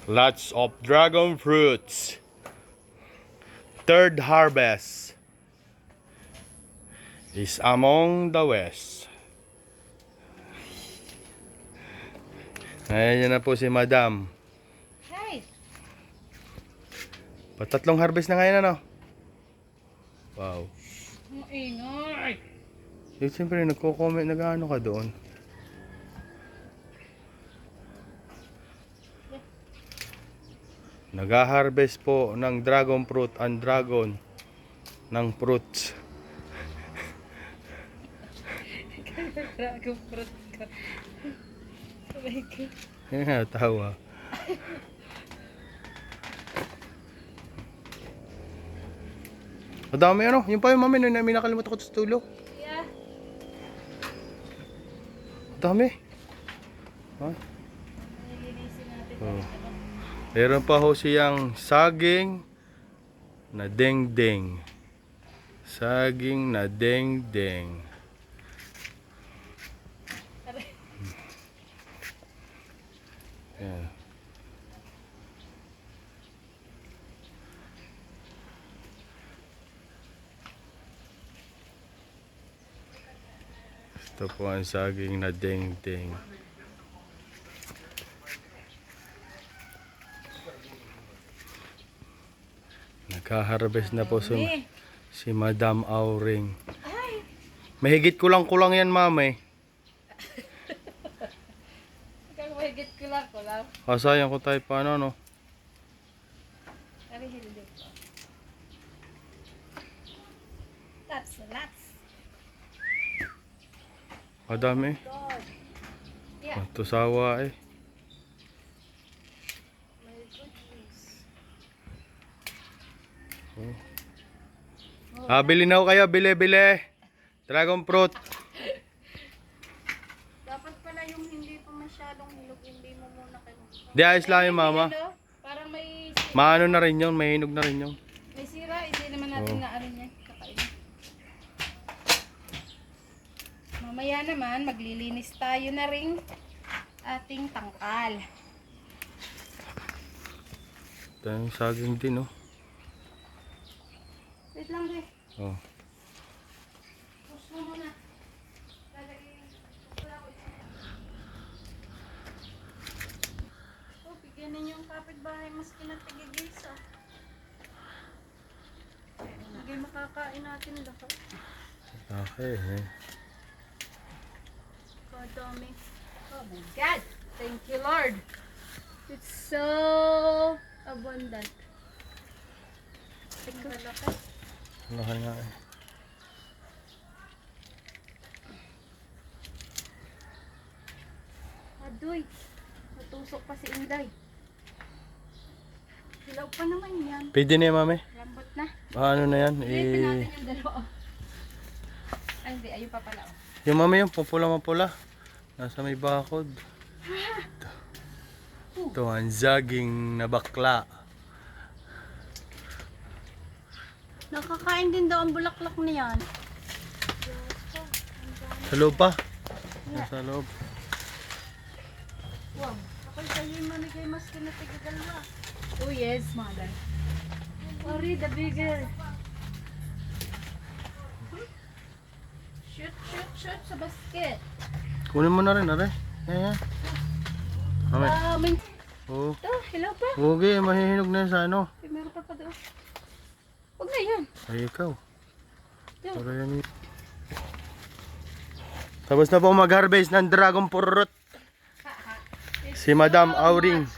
Lots of dragon fruits. Third harvest is among the west. Ayan na po si Madam. Hey! Patatlong harvest na ngayon, ano? Wow. Ang ingay! Yung siyempre nagko-comment, nag-ano ka doon? Nag-harvest po ng dragon fruit and dragon ng fruits. Dragon fruit ka. Aray ko. Yan nga, tawa. Madami ano, yung pa yung mami, may nakalimutan ko sa tulo. Yeah. Dami. Ha? Nilinisin natin. Oh. Meron pa ho siyang saging na deng-deng. Saging na deng-deng. Aray. Yan. Ito po ang saging na deng-deng. Nagka-harvest na po si Madam Auring. Ay! Mahigit kulang-kulang yan, mama eh. Ikaw mahigit ko lang. Sayang ko tayo paano, no? Aray, hindi ko. Lots. Madami. God. Yeah. Ito sawa eh. My goodness. Bili na ho kayo, bili. Dragon fruit. Dapat pala yung hindi pa masyadong hinog, hindi mo muna kinuha. Di ayos lang yung mama. Ano? Parang may Maano na rin yun, may hinog na rin yun. sira, hindi naman natin Oo. na ano niya, kakainin. Mamaya naman, maglilinis tayo na rin ating tangkal. Ito yung saging din, oh. Wait lang, Re. Oh. Push mo muna. Lalagay. Wala ko ito. Oh, bigyan ninyo yung kapitbahay mas kinatigigisa. Hindi makakain natin lahat. Okay, eh. Kadami. Oh my God! Thank you, Lord. It's so abundant. Tingnan laki. Laki nga eh. Adoy, natusok pa si Inday. Hilaw pa naman yan. Pwede na yan, mami. Lambot na. Ano na yan? Ulitin natin yung dalawa. Ay hindi, ayun pa pala. Yung mami yung mapula. Nasa may bakod. Ito ang saging na bakla. Nakakain din daw ang bulaklak na yan. Sa loob pa. Sa loob. Wow, ako sa'yo yung manigay mas kinatigagalwa. Oh yes, mother. Sorry, the bigger. Shoot sa basket. Kunin mo na rin, are. Yan. Mami. Oh. Ito, hello pa. Okay, mahihinog na yan sa ano. Ay, meron pa doon. Huwag na yan. Ay, ikaw. Ito. Para yan. Tapos na po mag-harvest ng dragon fruit. Si Madam Auring.